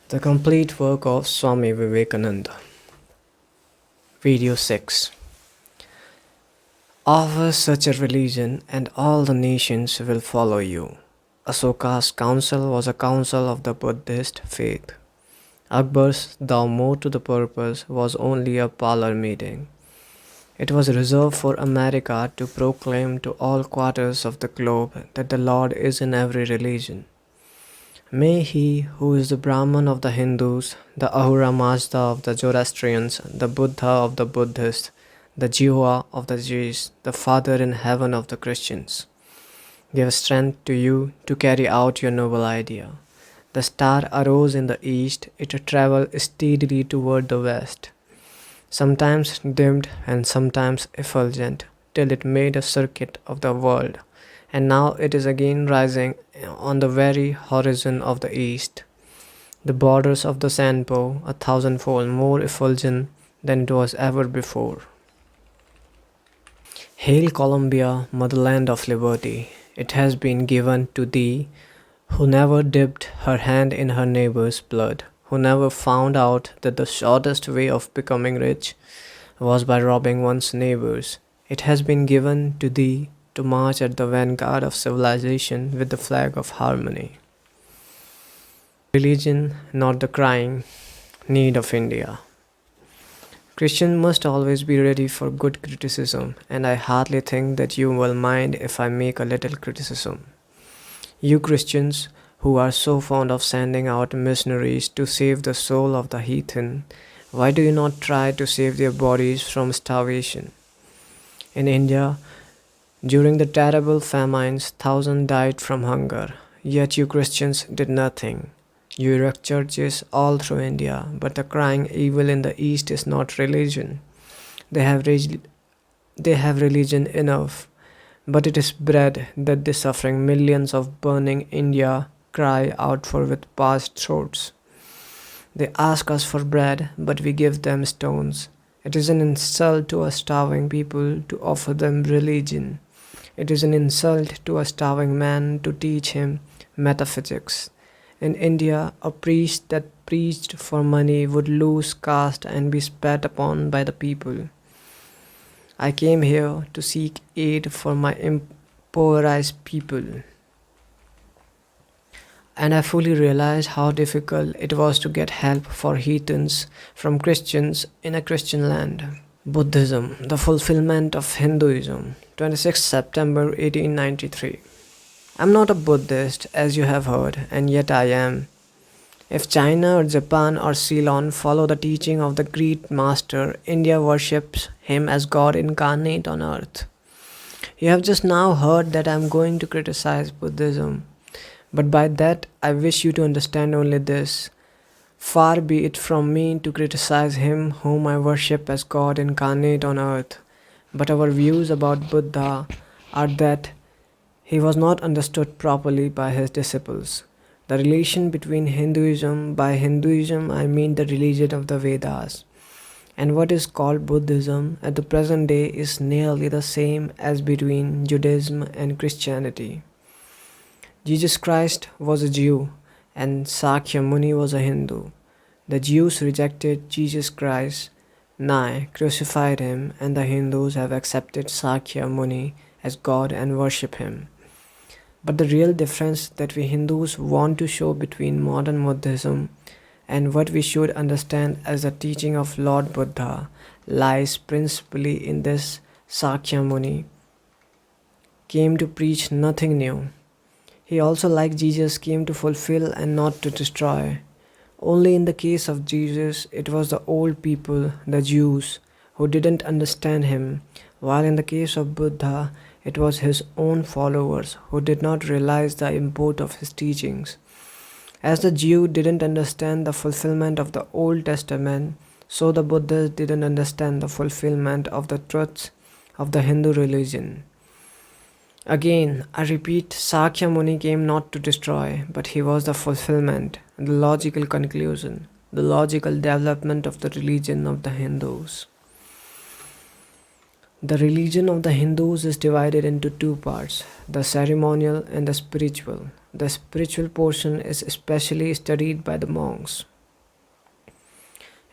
The complete work of Swami Vivekananda. Video 6. Offer such a religion and all the nations will follow you. Asoka's council was a council of the Buddhist faith. Akbar's, though more to the purpose, was only a parlor meeting. It was reserved for America to proclaim to all quarters of the globe that the Lord is in every religion. May he, who is the Brahman of the Hindus, the Ahura Mazda of the Zoroastrians, the Buddha of the Buddhists, the Jehovah of the Jews, the Father in heaven of the Christians, give strength to you to carry out your noble idea. The star arose in the east, it travelled steadily toward the west, sometimes dimmed and sometimes effulgent, till it made a circuit of the world, and now it is again rising on the very horizon of the east. The borders of the sandbow, a thousandfold more effulgent than it was ever before. Hail Columbia, motherland of liberty! It has been given to thee, who never dipped her hand in her neighbor's blood, who never found out that the shortest way of becoming rich was by robbing one's neighbors. It has been given to thee to march at the vanguard of civilization with the flag of harmony. Religion, not the crying need of India. Christians must always be ready for good criticism, and I hardly think that you will mind if I make a little criticism. You Christians, who are so fond of sending out missionaries to save the soul of the heathen, why do you not try to save their bodies from starvation? In India, during the terrible famines, thousands died from hunger, yet you Christians did nothing. You erect churches all through India, but the crying evil in the East is not religion. They have religion enough, but it is bread that the suffering millions of burning India cry out for with parched throats. They ask us for bread, but we give them stones. It is an insult to a starving people to offer them religion. It is an insult to a starving man to teach him metaphysics. In India, a priest that preached for money would lose caste and be spat upon by the people. I came here to seek aid for my impoverished people, and I fully realized how difficult it was to get help for heathens from Christians in a Christian land. Buddhism, the fulfillment of Hinduism, 26 September 1893. I'm not a Buddhist, as you have heard, and yet I am. If China or Japan or Ceylon follow the teaching of the great master, India worships him as God incarnate on earth. You have just now heard that I am going to criticize Buddhism, but by that I wish you to understand only this. Far be it from me to criticize him whom I worship as God incarnate on earth, but our views about Buddha are that he was not understood properly by his disciples. The relation between Hinduism, by Hinduism I mean the religion of the Vedas, and what is called Buddhism at the present day is nearly the same as between Judaism and Christianity. Jesus Christ was a Jew and Sakya Muni was a Hindu. The Jews rejected Jesus Christ, nigh crucified him, and the Hindus have accepted Sakya Muni as God and worship him. But the real difference that we Hindus want to show between modern Buddhism and what we should understand as the teaching of Lord Buddha lies principally in this. Sakya Muni came to preach nothing new. He also, like Jesus, came to fulfill and not to destroy. Only in the case of Jesus, it was the old people, the Jews, who didn't understand him, while in the case of Buddha, it was his own followers who did not realize the import of his teachings. As the Jew didn't understand the fulfillment of the Old Testament, so the Buddhists didn't understand the fulfillment of the truths of the Hindu religion. Again, I repeat, Sakya Muni came not to destroy, but he was the fulfillment, the logical conclusion, the logical development of the religion of the Hindus. The religion of the Hindus is divided into two parts, the ceremonial and the spiritual. The spiritual portion is especially studied by the monks.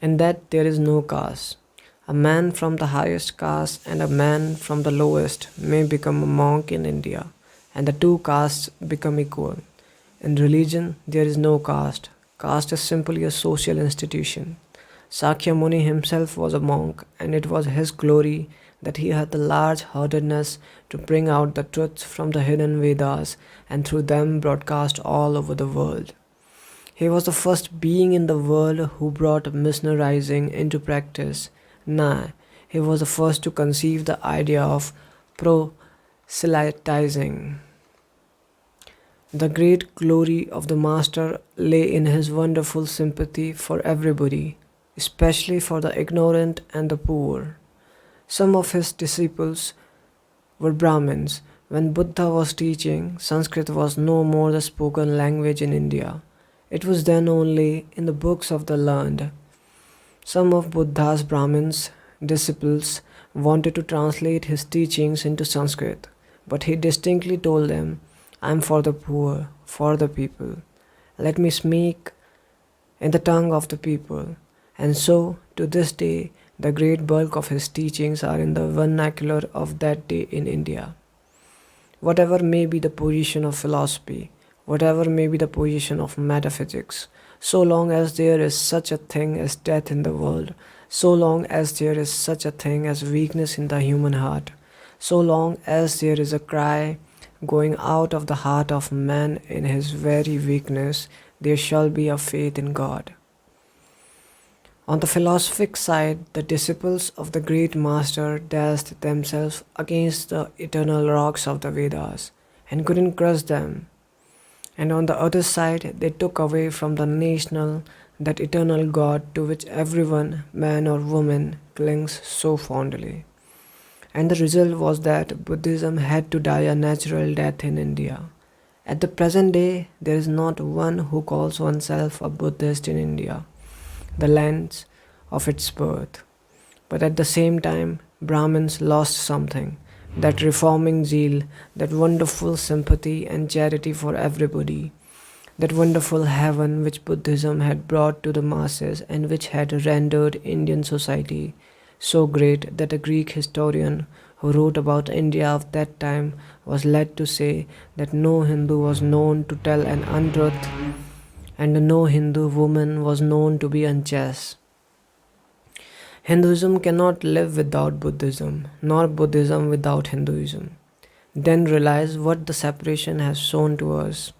and that there is no caste. A man from the highest caste and a man from the lowest may become a monk in India, and the two castes become equal. In religion, there is no caste. Caste is simply a social institution. Sakya Muni himself was a monk, and it was his glory that he had the large heartedness to bring out the truths from the hidden Vedas and through them broadcast all over the world. He was the first being in the world who brought missionizing into practice. Nay, he was the first to conceive the idea of proselytizing. The great glory of the Master lay in his wonderful sympathy for everybody, especially for the ignorant and the poor. Some of his disciples were Brahmins. When Buddha was teaching, Sanskrit was no more the spoken language in India. It was then only in the books of the learned. Some of Buddha's Brahmins disciples wanted to translate his teachings into Sanskrit, but he distinctly told them, I am for the poor, for the people. Let me speak in the tongue of the people. And so, to this day, the great bulk of his teachings are in the vernacular of that day in India. Whatever may be the position of philosophy, whatever may be the position of metaphysics, so long as there is such a thing as death in the world, so long as there is such a thing as weakness in the human heart, so long as there is a cry going out of the heart of man in his very weakness, there shall be a faith in God. On the philosophic side, the disciples of the great master dashed themselves against the eternal rocks of the Vedas and couldn't crush them. And on the other side, they took away from the national that eternal God to which everyone, man or woman, clings so fondly. And the result was that Buddhism had to die a natural death in India. At the present day, there is not one who calls oneself a Buddhist in India, the lands of its birth. But at the same time, Brahmins lost something, that reforming zeal, that wonderful sympathy and charity for everybody, that wonderful heaven which Buddhism had brought to the masses and which had rendered Indian society so great that a Greek historian who wrote about India of that time was led to say that no Hindu was known to tell an untruth and no Hindu woman was known to be unchaste. Hinduism cannot live without Buddhism, nor Buddhism without Hinduism. Then realize what the separation has shown to us,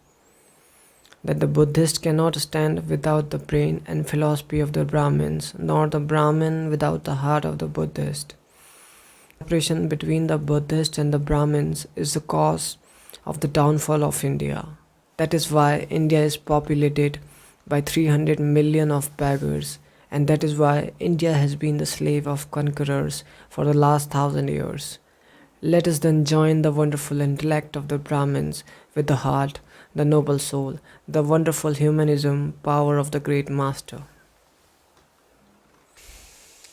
that the Buddhist cannot stand without the brain and philosophy of the Brahmins, nor the Brahmin without the heart of the Buddhist. The separation between the Buddhist and the Brahmins is the cause of the downfall of India. That is why India is populated by 300 million of beggars, and that is why India has been the slave of conquerors for the last 1,000 years. Let us then join the wonderful intellect of the Brahmins with the heart, the noble soul, the wonderful humanism power of the great master.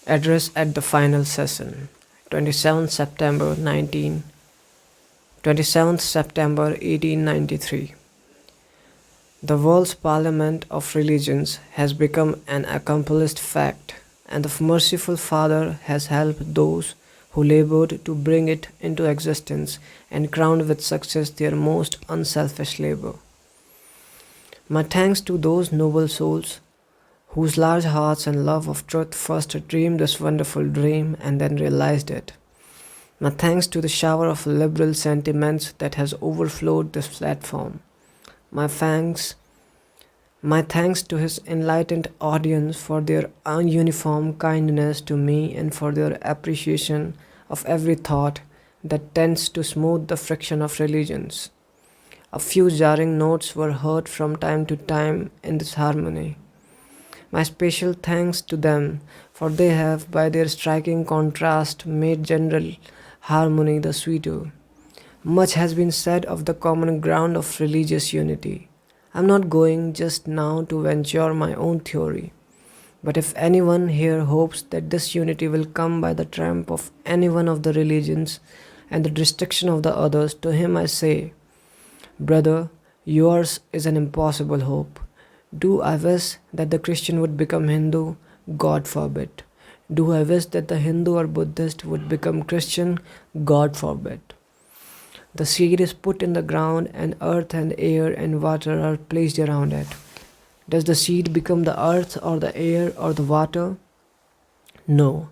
Address at the final session, 27th September 1893. The world's parliament of religions has become an accomplished fact, and the merciful Father has helped those who labored to bring it into existence and crowned with success their most unselfish labor. My thanks to those noble souls whose large hearts and love of truth first dreamed this wonderful dream and then realized it. My thanks to the shower of liberal sentiments that has overflowed this platform. My thanks to his enlightened audience for their uniform kindness to me and for their appreciation of every thought that tends to smooth the friction of religions. A few jarring notes were heard from time to time in this harmony. My special thanks to them, for they have, by their striking contrast, made general harmony the sweeter. Much has been said of the common ground of religious unity. I am not going just now to venture my own theory, but if anyone here hopes that this unity will come by the tramp of any one of the religions and the destruction of the others, to him I say, brother, yours is an impossible hope. Do I wish that the Christian would become Hindu, God forbid. Do I wish that the Hindu or Buddhist would become Christian? God forbid. The seed is put in the ground, and earth and air and water are placed around it. Does the seed become the earth or the air or the water? No.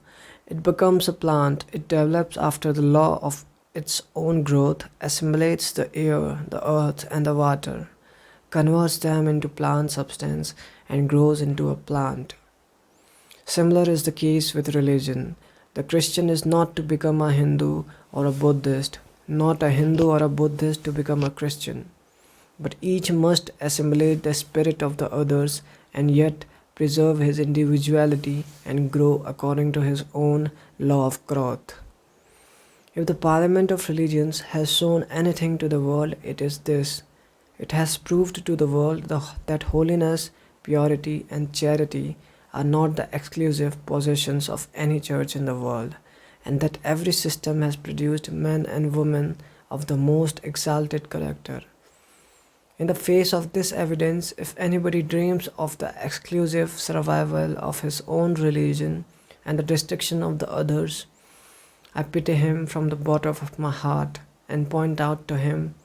It becomes a plant. It develops after the law of its own growth, assimilates the air, the earth, and the water, converts them into plant substance, and grows into a plant. Similar is the case with religion. The Christian is not to become a Hindu or a Buddhist, not a Hindu or a Buddhist to become a Christian, but each must assimilate the spirit of the others and yet preserve his individuality and grow according to his own law of growth. If the Parliament of Religions has shown anything to the world, it is this. It has proved to the world that holiness, purity, and charity are not the exclusive possessions of any church in the world, and that every system has produced men and women of the most exalted character. In the face of this evidence, if anybody dreams of the exclusive survival of his own religion and the destruction of the others, I pity him from the bottom of my heart and point out to him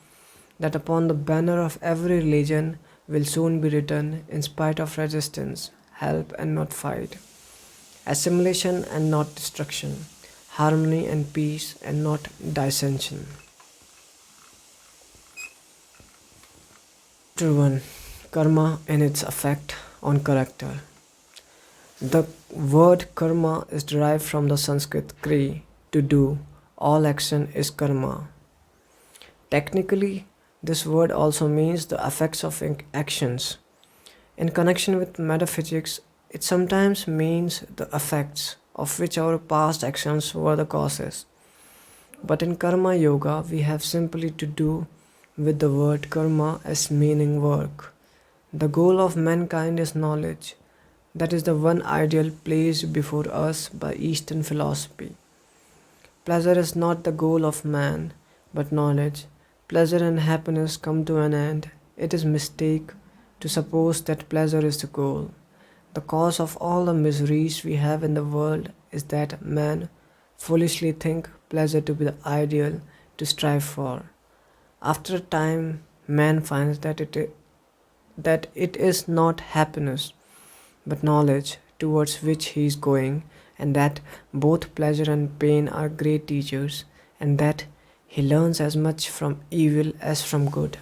that upon the banner of every religion will soon be written, in spite of resistance, help and not fight, assimilation and not destruction, harmony and peace and not dissension. Chapter 1. Karma and its effect on character. The word karma is derived from the Sanskrit kri, to do. All action is karma. Technically, this word also means the effects of actions. In connection with metaphysics, it sometimes means the effects of which our past actions were the causes. But in karma yoga, we have simply to do with the word karma as meaning work. The goal of mankind is knowledge. That is the one ideal placed before us by Eastern philosophy. Pleasure is not the goal of man, but knowledge. Pleasure and happiness come to an end. It is mistake to suppose that pleasure is the goal. The cause of all the miseries we have in the world is that men foolishly think pleasure to be the ideal to strive for. After a time, man finds that it is not happiness, but knowledge towards which he is going, and that both pleasure and pain are great teachers, and that he learns as much from evil as from good.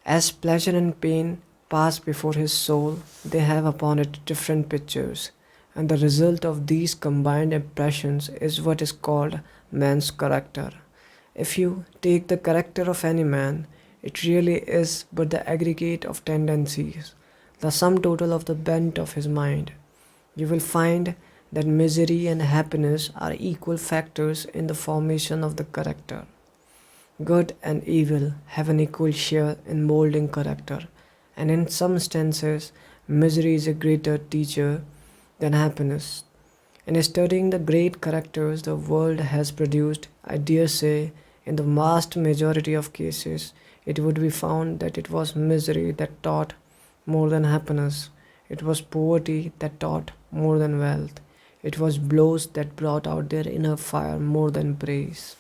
As pleasure and pain pass before his soul, they have upon it different pictures, and the result of these combined impressions is what is called man's character. If you take the character of any man, it really is but the aggregate of tendencies, the sum total of the bent of his mind. You will find that misery and happiness are equal factors in the formation of the character. Good and evil have an equal share in molding character, and in some instances, misery is a greater teacher than happiness. In studying the great characters the world has produced, I dare say, in the vast majority of cases, it would be found that it was misery that taught more than happiness. It was poverty that taught more than wealth. It was blows that brought out their inner fire more than praise.